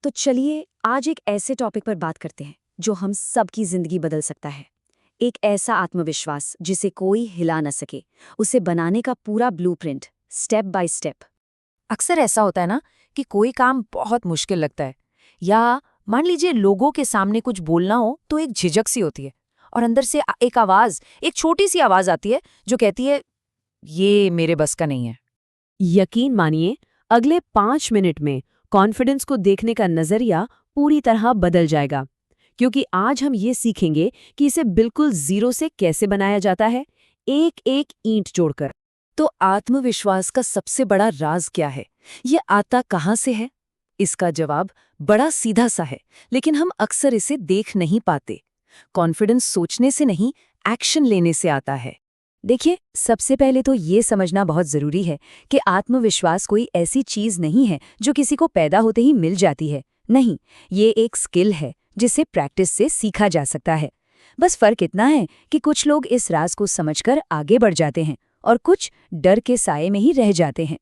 तो चलिए आज एक ऐसे टॉपिक पर बात करते हैं जो हम सबकी जिंदगी बदल सकता है। एक ऐसा आत्मविश्वास जिसे कोई हिला न सके, उसे बनाने का पूरा ब्लूप्रिंट, स्टेप बाय स्टेप। अक्सर ऐसा होता है ना कि कोई काम बहुत मुश्किल लगता है, या मान लीजिए लोगों के सामने कुछ बोलना हो तो एक झिझक सी होती है, और अंदर से एक आवाज, एक छोटी सी आवाज आती है जो कहती है ये मेरे बस का नहीं है। यकीन मानिए, अगले 5 मिनट में कॉन्फिडेंस को देखने का नजरिया पूरी तरह बदल जाएगा, क्योंकि आज हम ये सीखेंगे कि इसे बिल्कुल जीरो से कैसे बनाया जाता है, एक एक ईंट जोड़कर। तो आत्मविश्वास का सबसे बड़ा राज क्या है? ये आता कहाँ से है? इसका जवाब बड़ा सीधा सा है, लेकिन हम अक्सर इसे देख नहीं पाते। कॉन्फिडेंस सोचने से नहीं, एक्शन लेने से आता है। देखिए, सबसे पहले तो ये समझना बहुत जरूरी है कि आत्मविश्वास कोई ऐसी चीज नहीं है जो किसी को पैदा होते ही मिल जाती है। नहीं, ये एक स्किल है जिसे प्रैक्टिस से सीखा जा सकता है। बस फर्क इतना है कि कुछ लोग इस राज को समझकर आगे बढ़ जाते हैं और कुछ डर के साये में ही रह जाते हैं।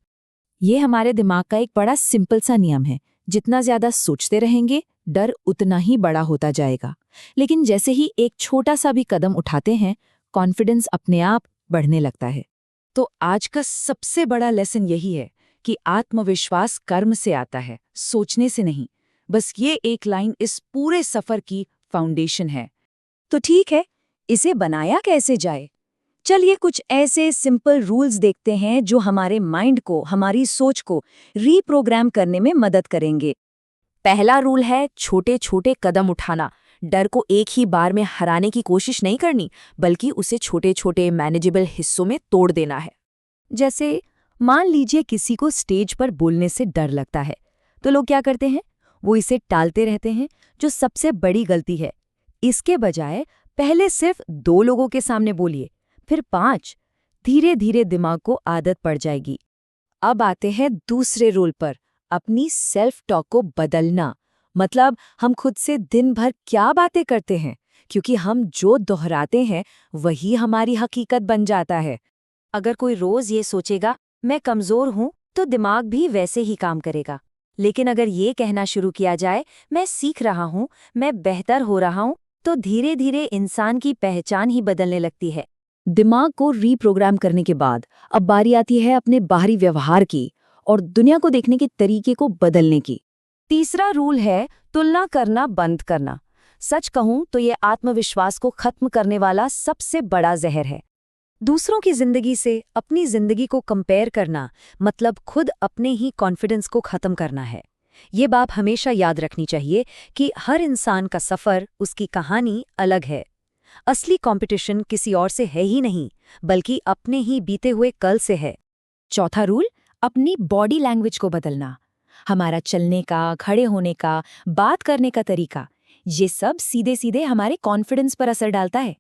ये हमारे दिमाग का एक बड़ा सिंपल सा नियम है, जितना ज्यादा सोचते रहेंगे डर उतना ही बड़ा होता जाएगा। लेकिन जैसे ही एक छोटा सा भी कदम उठाते हैं, कॉन्फिडेंस अपने आप बढ़ने लगता है। तो आज का सबसे बड़ा लेसन यही है कि आत्मविश्वास कर्म से आता है, सोचने से नहीं। बस ये एक लाइन इस पूरे सफर की फाउंडेशन है। तो ठीक है, इसे बनाया कैसे जाए? चलिए कुछ ऐसे सिंपल रूल्स देखते हैं जो हमारे माइंड को, हमारी सोच को रीप्रोग्राम करने में मदद करेंगे। पहला रूल है छोटे छोटे कदम उठाना। डर को एक ही बार में हराने की कोशिश नहीं करनी, बल्कि उसे छोटे छोटे मैनेजेबल हिस्सों में तोड़ देना है। जैसे मान लीजिए किसी को स्टेज पर बोलने से डर लगता है, तो लोग क्या करते हैं? वो इसे टालते रहते हैं, जो सबसे बड़ी गलती है। इसके बजाय पहले सिर्फ 2 लोगों के सामने बोलिए, फिर 5। धीरे धीरे दिमाग को आदत पड़ जाएगी। अब आते हैं दूसरे रूल पर, अपनी सेल्फ टॉक को बदलना। मतलब हम खुद से दिन भर क्या बातें करते हैं, क्योंकि हम जो दोहराते हैं वही हमारी हकीकत बन जाता है। अगर कोई रोज ये सोचेगा मैं कमजोर हूं, तो दिमाग भी वैसे ही काम करेगा। लेकिन अगर ये कहना शुरू किया जाए मैं सीख रहा हूं, मैं बेहतर हो रहा हूं, तो धीरे धीरे इंसान की पहचान ही बदलने लगती है। दिमाग को रीप्रोग्राम करने के बाद अब बारी आती है अपने बाहरी व्यवहार की और दुनिया को देखने के तरीके को बदलने की। तीसरा रूल है तुलना करना बंद करना। सच कहूं तो ये आत्मविश्वास को खत्म करने वाला सबसे बड़ा जहर है। दूसरों की जिंदगी से अपनी जिंदगी को कंपेयर करना मतलब खुद अपने ही कॉन्फिडेंस को खत्म करना है। ये बात हमेशा याद रखनी चाहिए कि हर इंसान का सफर, उसकी कहानी अलग है। असली कंपटीशन किसी और से है ही नहीं, बल्कि अपने ही बीते हुए कल से है। चौथा रूल, अपनी बॉडी लैंग्वेज को बदलना। हमारा चलने का, खड़े होने का, बात करने का तरीका, ये सब सीधे सीधे हमारे कॉन्फिडेंस पर असर डालता है।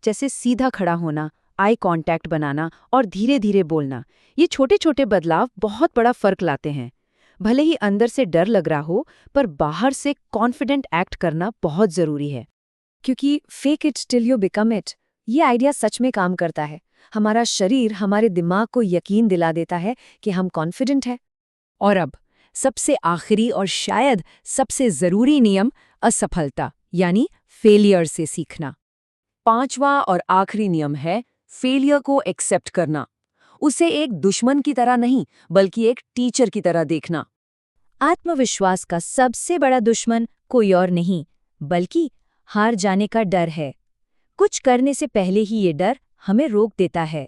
जैसे सीधा खड़ा होना, आई कांटेक्ट बनाना और धीरे धीरे बोलना। ये छोटे छोटे बदलाव बहुत बड़ा फर्क लाते हैं। भले ही अंदर से डर लग रहा हो, पर बाहर से कॉन्फिडेंट एक्ट करना बहुत जरूरी है। क्योंकि fake it till you become it, ये आइडिया सच में काम करता है। हमारा शरीर हमारे दिमाग को यकीन दिला देता है कि हम कॉन्फिडेंट हैं। और अब सबसे आखिरी और शायद सबसे जरूरी नियम, असफलता यानी फेलियर से सीखना। 5वां और आखिरी नियम है फेलियर को एक्सेप्ट करना। उसे एक दुश्मन की तरह नहीं, बल्कि एक टीचर की तरह देखना। आत्मविश्वास का सबसे बड़ा दुश्मन कोई और नहीं, बल्कि हार जाने का डर है। कुछ करने से पहले ही ये डर हमें रोक देता है।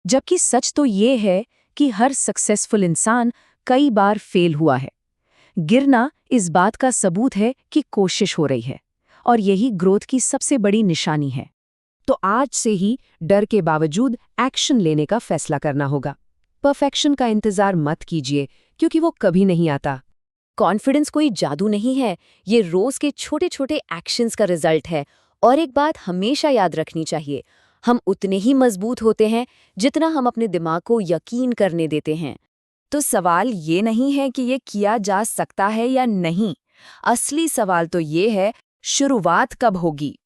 जबकि सच तो ये है कि हर सक्सेसफुल इंसान कई बार फेल हुआ है। गिरना इस बात का सबूत है कि कोशिश हो रही है, और यही ग्रोथ की सबसे बड़ी निशानी है। तो आज से ही डर के बावजूद एक्शन लेने का फैसला करना होगा। परफेक्शन का इंतजार मत कीजिए, क्योंकि वो कभी नहीं आता। कॉन्फिडेंस कोई जादू नहीं है, ये रोज के छोटे छोटे एक्शंस का रिजल्ट है। और एक बात हमेशा याद रखनी चाहिए, हम उतने ही मजबूत होते हैं जितना हम अपने दिमाग को यकीन करने देते हैं। तो सवाल ये नहीं है कि ये किया जा सकता है या नहीं, असली सवाल तो ये है, शुरुआत कब होगी।